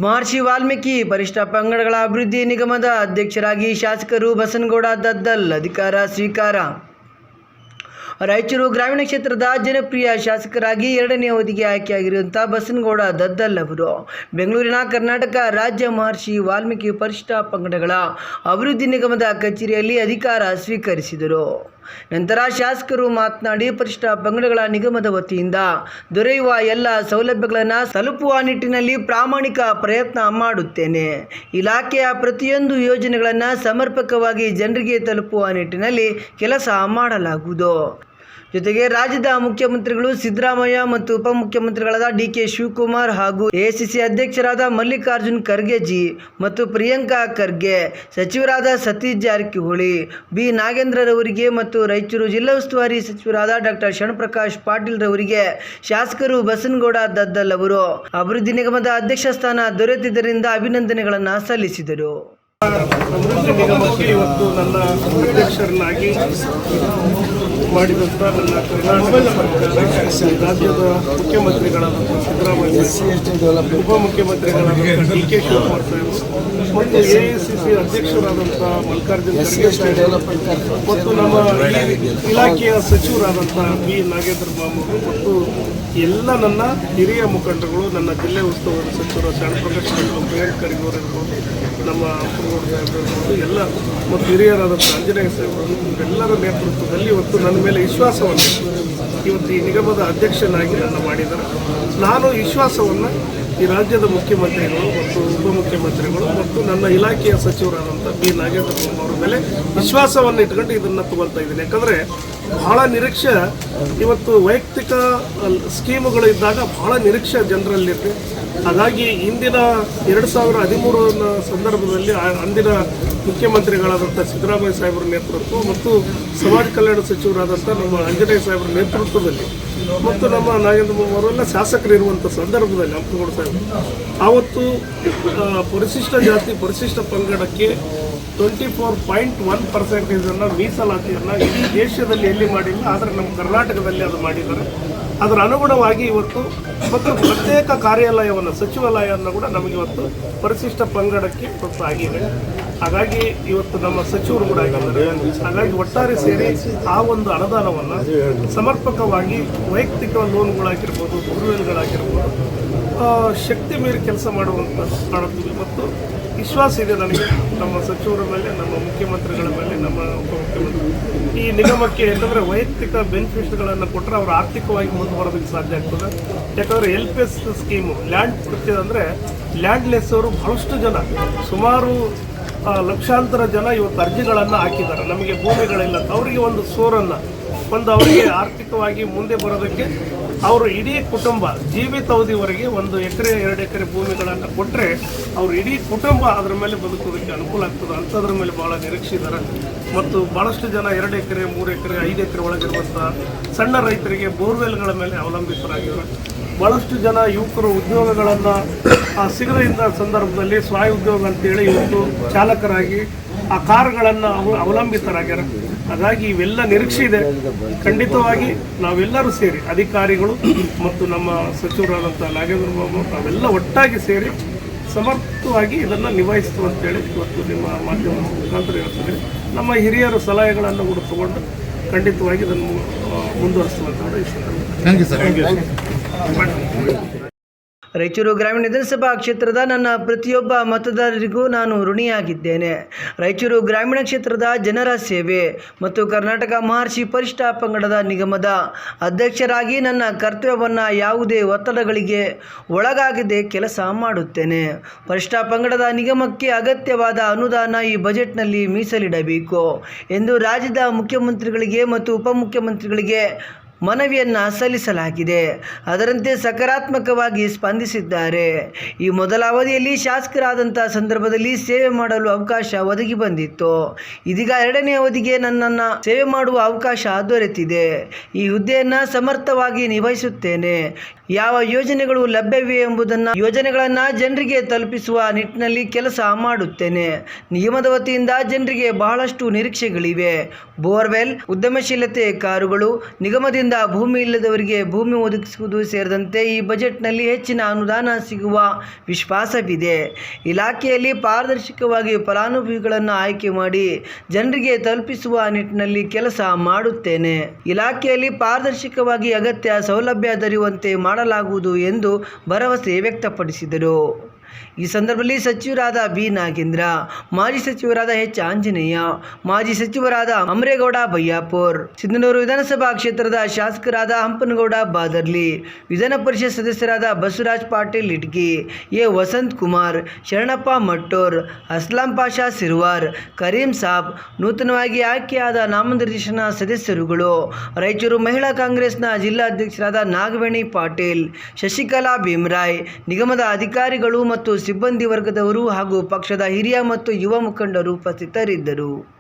ಮಹರ್ಷಿ ವಾಲ್ಮೀಕಿ ಪರಿಶಿಷ್ಟ ಪಂಗಡಗಳ ಅಭಿವೃದ್ಧಿ ನಿಗಮದ ಅಧ್ಯಕ್ಷರಾಗಿ ಶಾಸಕರು ಬಸನಗೌಡ ದದ್ದಲ್ ಅಧಿಕಾರ ಸ್ವೀಕಾರ. ರಾಯಚೂರು ಗ್ರಾಮೀಣ ಕ್ಷೇತ್ರದ ಜನಪ್ರಿಯ ಶಾಸಕರಾಗಿ 2ನೇ ಅವಧಿಗೆ ಆಯ್ಕೆಯಾಗಿರುವಂಥ ಬಸನಗೌಡ ದದ್ದಲ್ ಅವರು ಬೆಂಗಳೂರಿನ ಕರ್ನಾಟಕ ರಾಜ್ಯ ಮಹರ್ಷಿ ವಾಲ್ಮೀಕಿ ಪರಿಶಿಷ್ಟ ಪಂಗಡಗಳ ಅಭಿವೃದ್ಧಿ ನಿಗಮದ ಕಚೇರಿಯಲ್ಲಿ ಅಧಿಕಾರ ಸ್ವೀಕರಿಸಿದರು. ನಂತರ ಶಾಸಕರು ಮಾತನಾಡಿ, ಪರಿಶಿಷ್ಟ ಪಂಗಡಗಳ ನಿಗಮದ ವತಿಯಿಂದ ದೊರೆಯುವ ಎಲ್ಲ ಸೌಲಭ್ಯಗಳನ್ನು ತಲುಪುವ ನಿಟ್ಟಿನಲ್ಲಿ ಪ್ರಾಮಾಣಿಕ ಪ್ರಯತ್ನ ಮಾಡುತ್ತೇನೆ. ಇಲಾಖೆಯ ಪ್ರತಿಯೊಂದು ಯೋಜನೆಗಳನ್ನು ಸಮರ್ಪಕವಾಗಿ ಜನರಿಗೆ ತಲುಪುವ ನಿಟ್ಟಿನಲ್ಲಿ ಕೆಲಸ ಮಾಡಲಾಗುವುದು. ಜೊತೆಗೆ ರಾಜ್ಯದ ಮುಖ್ಯಮಂತ್ರಿಗಳು ಸಿದ್ದರಾಮಯ್ಯ ಮತ್ತು ಉಪಮುಖ್ಯಮಂತ್ರಿಗಳಾದ ಡಿ.ಕೆ. ಶಿವಕುಮಾರ್ ಹಾಗೂ ಎಐಸಿಸಿ ಅಧ್ಯಕ್ಷರಾದ ಮಲ್ಲಿಕಾರ್ಜುನ್ ಖರ್ಗೆಜಿ ಮತ್ತು ಪ್ರಿಯಾಂಕಾ ಖರ್ಗೆ, ಸಚಿವರಾದ ಸತೀಶ್ ಜಾರಕಿಹೊಳಿ, ಬಿ. ನಾಗೇಂದ್ರರವರಿಗೆ ಮತ್ತು ರಾಯಚೂರು ಜಿಲ್ಲಾ ಉಸ್ತುವಾರಿ ಸಚಿವರಾದ ಡಾ. ಶರಣಪ್ರಕಾಶ್ ಪಾಟೀಲ್ ರವರಿಗೆ ಶಾಸಕರು ಬಸನಗೌಡ ದದ್ದಲ್ ಅವರು ಅಭಿವೃದ್ಧಿ ನಿಗಮದ ಅಧ್ಯಕ್ಷ ಸ್ಥಾನ ದೊರೆತಿದ್ದರಿಂದ ಅಭಿನಂದನೆಗಳನ್ನು ಸಲ್ಲಿಸಿದರು. ಅಭಿವೃದ್ಧಿ ನಿಗಮಕ್ಕೆ ಇವತ್ತು ನನ್ನ ಅಧ್ಯಕ್ಷರನ್ನಾಗಿ ಮಾಡಿದಂಥ ನನ್ನ ಕರ್ನಾಟಕ ರಾಜ್ಯದ ಮುಖ್ಯಮಂತ್ರಿಗಳಾದಂಥ ಸಿದ್ದರಾಮಯ್ಯ, ಉಪಮುಖ್ಯಮಂತ್ರಿಗಳಾದಂಥ ಡಿ.ಕೆ. ಶಿವಕುಮಾರ್ ಸಾಹೇಬರು ಮತ್ತು ಎಐಸಿಸಿ ಅಧ್ಯಕ್ಷರಾದಂಥ ಮಲ್ಲಿಕಾರ್ಜುನ್ ಖರ್ಗೆ ಸಾಹೇಬರು ಮತ್ತು ನಮ್ಮ ಇಲಾಖೆಯ ಸಚಿವರಾದಂಥ ಬಿ. ನಾಗೇಂದ್ರ ಬಾಬು ಮತ್ತು ಎಲ್ಲ ನನ್ನ ಹಿರಿಯ ಮುಖಂಡರುಗಳು, ನನ್ನ ಜಿಲ್ಲೆ ಉಸ್ತುವಾರಿ ಸಚಿವರು ಶರಣಪ್ರಕಾಶ್ ಪಾಟೀಲ್, ಪ್ರಿಯಾಂಕಾ ಖರ್ಗೆ ಅವರಿರ್ಬೋದು, ನಮ್ಮ ಸಾಹೇಬರು ಎಲ್ಲ ಮತ್ತು ಹಿರಿಯರಾದಂಥ ಆಂಜನೇಯ ಸಾಹೇಬರು ಇವರೆಲ್ಲರ ನೇತೃತ್ವದಲ್ಲಿ ಇವತ್ತು ನನ್ನ ಮೇಲೆ ವಿಶ್ವಾಸವನ್ನು ಇವತ್ತು ಈ ನಿಗಮದ ಅಧ್ಯಕ್ಷನಾಗಿ ನನ್ನ ಮಾಡಿದ್ದಾರೆ. ನಾನು ವಿಶ್ವಾಸವನ್ನು ಈ ರಾಜ್ಯದ ಮುಖ್ಯಮಂತ್ರಿಗಳು ಮತ್ತು ಉಪಮುಖ್ಯಮಂತ್ರಿಗಳು ಮತ್ತು ನನ್ನ ಇಲಾಖೆಯ ಸಚಿವರಾದಂಥ ಬಿ. ನಾಗೇಂದ್ರ ಬಾಬು ಅವರ ಮೇಲೆ ವಿಶ್ವಾಸವನ್ನು ಇಟ್ಕೊಂಡು ಇದನ್ನು ತಗೊಳ್ತಾ ಇದ್ದೀನಿ. ಯಾಕಂದರೆ ಬಹಳ ನಿರೀಕ್ಷೆ ಇವತ್ತು ವೈಯಕ್ತಿಕ ಸ್ಕೀಮುಗಳು ಇದ್ದಾಗ ಬಹಳ ನಿರೀಕ್ಷೆ ಜನರಲ್ಲಿದೆ. ಹಾಗಾಗಿ ಇಂದಿನ 2013 ಸಂದರ್ಭದಲ್ಲಿ ಅಂದಿನ ಮುಖ್ಯಮಂತ್ರಿಗಳಾದಂಥ ಸಿದ್ದರಾಮಯ್ಯ ಸಾಹೇಬರ ನೇತೃತ್ವ ಮತ್ತು ಸಮಾಜ ಕಲ್ಯಾಣ ಸಚಿವರಾದಂಥ ನಮ್ಮ ಆಂಜನೇಯ ಸಾಹೇಬರ ನೇತೃತ್ವದಲ್ಲಿ ಮತ್ತು ನಮ್ಮ ನಾಗೇಂದ್ರ ಬಾಬು ಅವರೆಲ್ಲ ಶಾಸಕರಿರುವಂಥ ಸಂದರ್ಭದಲ್ಲಿ ಹಂಪನಗೌಡ ಸಾಹೇಬರು ಆವತ್ತು ಪರಿಶಿಷ್ಟ ಜಾತಿ ಪರಿಶಿಷ್ಟ ಪಂಗಡಕ್ಕೆ 24.1% ಮೀಸಲಾತಿಯನ್ನು ಇಡೀ ದೇಶದಲ್ಲಿ ಎಲ್ಲಿ ಮಾಡಿಲ್ಲ, ಆದರೆ ನಮ್ಮ ಕರ್ನಾಟಕದಲ್ಲಿ ಅದು ಮಾಡಿದ್ದಾರೆ. ಅದರ ಅನುಗುಣವಾಗಿ ಇವತ್ತು ಮತ್ತು ಪ್ರತ್ಯೇಕ ಕಾರ್ಯಾಲಯವನ್ನು ಸಚಿವಾಲಯವನ್ನು ಕೂಡ ನಮಗೆ ಇವತ್ತು ಪರಿಶಿಷ್ಟ ಪಂಗಡಕ್ಕೆ ಇವತ್ತು ಆಗಿದೆ. ಹಾಗಾಗಿ ಇವತ್ತು ನಮ್ಮ ಸಚಿವರು ಕೂಡ ಆಗಿದ್ದಾರೆ. ಹಾಗಾಗಿ ಒಟ್ಟಾರೆ ಸೇರಿ ಆ ಒಂದು ಅನುದಾನವನ್ನು ಸಮರ್ಪಕವಾಗಿ ವೈಯಕ್ತಿಕ ಲೋನ್ಗಳಾಗಿರ್ಬೋದು, ಬೋರ್ವೆಲ್ಗಳಾಗಿರ್ಬೋದು, ಶಕ್ತಿ ಮೀರಿ ಕೆಲಸ ಮಾಡುತ್ತೀವಿ ಮತ್ತು ವಿಶ್ವಾಸ ಇದೆ ನನಗೆ ನಮ್ಮ ಸಚಿವರ ಮೇಲೆ, ನಮ್ಮ ಮುಖ್ಯಮಂತ್ರಿಗಳ ಮೇಲೆ, ನಮ್ಮ ಉಪಮುಖ್ಯಮಂತ್ರಿ ಈ ನಿಗಮಕ್ಕೆ. ಯಾಕಂದರೆ ವೈಯಕ್ತಿಕ ಬೆನಿಫಿಟ್ಗಳನ್ನು ಕೊಟ್ಟರೆ ಅವರು ಆರ್ಥಿಕವಾಗಿ ಮುಂದುವರೋದಕ್ಕೆ ಸಾಧ್ಯ ಆಗ್ತದೆ. ಯಾಕಂದರೆ LPS ಸ್ಕೀಮು ಲ್ಯಾಂಡ್ ಪ್ರತ್ಯೇಕ ಅಂದರೆ ಲ್ಯಾಂಡ್ಲೆಸ್ ಅವರು ಬಹಳಷ್ಟು ಜನ, ಸುಮಾರು ಲಕ್ಷಾಂತರ ಜನ ಇವತ್ತು ಅರ್ಜಿಗಳನ್ನು ಹಾಕಿದ್ದಾರೆ. ನಮಗೆ ಭೂಮಿಗಳಿಲ್ಲ, ಅವರಿಗೆ ಒಂದು ಸೋರನ್ನು ಅವರಿಗೆ ಆರ್ಥಿಕವಾಗಿ ಮುಂದೆ ಬರೋದಕ್ಕೆ ಅವರು ಇಡೀ ಕುಟುಂಬ ಜೀವಿತಾವಧಿವರೆಗೆ 1 ಎಕರೆ 2 ಎಕರೆ ಭೂಮಿಗಳನ್ನು ಕೊಟ್ಟರೆ ಅವರು ಇಡೀ ಕುಟುಂಬ ಅದರ ಮೇಲೆ ಬದುಕೋದಕ್ಕೆ ಅನುಕೂಲ ಆಗ್ತದೆ. ಅಂಥದ್ರ ಮೇಲೆ ಭಾಳ ನಿರೀಕ್ಷೆ ಇದ್ದಾರೆ. ಮತ್ತು ಭಾಳಷ್ಟು ಜನ 2 ಎಕರೆ 3 ಎಕರೆ 5 ಎಕರೆ ಒಳಗಿರುವಂಥ ಸಣ್ಣ ರೈತರಿಗೆ ಬೋರ್ವೆಲ್ಗಳ ಮೇಲೆ ಅವಲಂಬಿತರಾಗಿದ್ದಾರೆ. ಭಾಳಷ್ಟು ಜನ ಯುವಕರು ಉದ್ಯೋಗಗಳನ್ನು ಸಿಗದ ಸಂದರ್ಭದಲ್ಲಿ ಸ್ವಉದ್ಯೋಗ ಅಂತೇಳಿ ಇವತ್ತು ಚಾಲಕರಾಗಿ ಆ ಕಾರುಗಳನ್ನು ಅವಲಂಬಿತರಾಗ್ಯಾರ. ಹಾಗಾಗಿ ಇವೆಲ್ಲ ನಿರೀಕ್ಷೆ ಇದೆ. ಖಂಡಿತವಾಗಿ ನಾವೆಲ್ಲರೂ ಸೇರಿ ಅಧಿಕಾರಿಗಳು ಮತ್ತು ನಮ್ಮ ಸಚಿವರಾದಂಥ ನಾಗೇಂದ್ರ ಬಾಬು ನಾವೆಲ್ಲ ಒಟ್ಟಾಗಿ ಸೇರಿ ಸಮರ್ಥವಾಗಿ ಇದನ್ನು ನಿಭಾಯಿಸ್ತು ಅಂತೇಳಿ ಇವತ್ತು ನಿಮ್ಮ ಮಾಧ್ಯಮದ ಮುಖಾಂತರ ಹೇಳ್ತದೆ. ನಮ್ಮ ಹಿರಿಯರ ಸಲಹೆಗಳನ್ನು ಕೂಡ ತಗೊಂಡು ಖಂಡಿತವಾಗಿ ಇದನ್ನು ಮುಂದುವರಿಸುವಂತ ಈ ಸಂದರ್ಭ. ರಾಯಚೂರು ಗ್ರಾಮೀಣ ವಿಧಾನಸಭಾ ಕ್ಷೇತ್ರದ ನನ್ನ ಪ್ರತಿಯೊಬ್ಬ ಮತದಾರರಿಗೂ ನಾನು ಋಣಿಯಾಗಿದ್ದೇನೆ. ರಾಯಚೂರು ಗ್ರಾಮೀಣ ಕ್ಷೇತ್ರದ ಜನರ ಸೇವೆ ಮತ್ತು ಕರ್ನಾಟಕ ಮಹರ್ಷಿ ಪರಿಶಿಷ್ಟ ಪಂಗಡದ ನಿಗಮದ ಅಧ್ಯಕ್ಷರಾಗಿ ನನ್ನ ಕರ್ತವ್ಯವನ್ನು ಯಾವುದೇ ಒತ್ತಡಗಳಿಗೆ ಒಳಗಾಗದೆ ಕೆಲಸ ಮಾಡುತ್ತೇನೆ. ಪರಿಶಿಷ್ಟ ಪಂಗಡದ ನಿಗಮಕ್ಕೆ ಅಗತ್ಯವಾದ ಅನುದಾನ ಈ ಬಜೆಟ್ನಲ್ಲಿ ಮೀಸಲಿಡಬೇಕು ಎಂದು ರಾಜ್ಯದ ಮುಖ್ಯಮಂತ್ರಿಗಳಿಗೆ ಮತ್ತು ಉಪಮುಖ್ಯಮಂತ್ರಿಗಳಿಗೆ ಮನವಿಯನ್ನು ಸಲ್ಲಿಸಲಾಗಿದೆ. ಅದರಂತೆ ಸಕಾರಾತ್ಮಕವಾಗಿ ಸ್ಪಂದಿಸಿದ್ದಾರೆ. ಈ ಮೊದಲ ಅವಧಿಯಲ್ಲಿ ಶಾಸಕರಾದಂಥ ಸಂದರ್ಭದಲ್ಲಿ ಸೇವೆ ಮಾಡಲು ಅವಕಾಶ ಒದಗಿ ಬಂದಿತ್ತು. ಇದೀಗ 2ನೇ ಅವಧಿಗೆ ನನ್ನನ್ನು ಸೇವೆ ಮಾಡುವ ಅವಕಾಶ ದೊರೆತಿದೆ. ಈ ಹುದ್ದೆಯನ್ನು ಸಮರ್ಥವಾಗಿ ನಿಭಾಯಿಸುತ್ತೇನೆ. ಯಾವ ಯೋಜನೆಗಳು ಲಭ್ಯವಿವೆ ಎಂಬುದನ್ನು ಯೋಜನೆಗಳನ್ನು ಜನರಿಗೆ ತಲುಪಿಸುವ ನಿಟ್ಟಿನಲ್ಲಿ ಕೆಲಸ ಮಾಡುತ್ತೇನೆ. ನಿಗಮದ ವತಿಯಿಂದ ಜನರಿಗೆ ಬಹಳಷ್ಟು ನಿರೀಕ್ಷೆಗಳಿವೆ. ಬೋರ್ವೆಲ್, ಉದ್ಯಮಶೀಲತೆ ಕಾರುಗಳು, ನಿಗಮದಿಂದ ಭೂಮಿ ಇಲ್ಲದವರಿಗೆ ಭೂಮಿ ಒದಗಿಸುವುದು ಸೇರಿದಂತೆ ಈ ಬಜೆಟ್ನಲ್ಲಿ ಹೆಚ್ಚಿನ ಅನುದಾನ ಸಿಗುವ ವಿಶ್ವಾಸವಿದೆ. ಇಲಾಖೆಯಲ್ಲಿ ಪಾರದರ್ಶಕವಾಗಿ ಫಲಾನುಭವಿಗಳನ್ನು ಆಯ್ಕೆ ಮಾಡಿ ಜನರಿಗೆ ತಲುಪಿಸುವ ನಿಟ್ಟಿನಲ್ಲಿ ಕೆಲಸ ಮಾಡುತ್ತೇನೆ. ಇಲಾಖೆಯಲ್ಲಿ ಪಾರದರ್ಶಕವಾಗಿ ಅಗತ್ಯ ಸೌಲಭ್ಯ ದೊರೆಯುವಂತೆ ಮಾಡಲಾಗುವುದು ಎಂದು ಭರವಸೆ ವ್ಯಕ್ತಪಡಿಸಿದರು. ಈ ಸಂದರ್ಭದಲ್ಲಿ ಸಚಿವರಾದ ಬಿ. ನಾಗೇಂದ್ರ, ಮಾಜಿ ಸಚಿವರಾದ ಎಚ್. ಆಂಜನೇಯ, ಮಾಜಿ ಸಚಿವರಾದ ಅಮರೇಗೌಡ ಬಯ್ಯಾಪುರ್, ಸಿಂಧನೂರು ವಿಧಾನಸಭಾ ಕ್ಷೇತ್ರದ ಶಾಸಕರಾದ ಹಂಪನಗೌಡ ಬಾದರ್ಲಿ, ವಿಧಾನ ಪರಿಷತ್ ಸದಸ್ಯರಾದ ಬಸವರಾಜ್ ಪಾಟೀಲ್ ಇಟ್ಗಿ, ಎ. ವಸಂತ್ ಕುಮಾರ್, ಶರಣಪ್ಪ ಮಟ್ಟೂರ್, ಅಸ್ಲಾಂ ಪಾಷಾ ಸಿರ್ವಾರ್, ಕರೀಂ ಸಾಬ್, ನೂತನವಾಗಿ ಆಯ್ಕೆಯಾದ ನಾಮನಿರ್ದೇಶನ ಸದಸ್ಯರುಗಳು, ರಾಯಚೂರು ಮಹಿಳಾ ಕಾಂಗ್ರೆಸ್ನ ಜಿಲ್ಲಾ ಅಧ್ಯಕ್ಷರಾದ ನಾಗವೇಣಿ ಪಾಟೀಲ್, ಶಶಿಕಲಾ ಭೀಮರಾಯ್, ನಿಗಮದ ಅಧಿಕಾರಿಗಳು ಮತ್ತು ಸಿಬ್ಬಂದಿ ವರ್ಗದವರು ಹಾಗೂ ಪಕ್ಷದ ಹಿರಿಯ ಮತ್ತು ಯುವ ಮುಖಂಡರು ಉಪಸ್ಥಿತರಿದ್ದರು.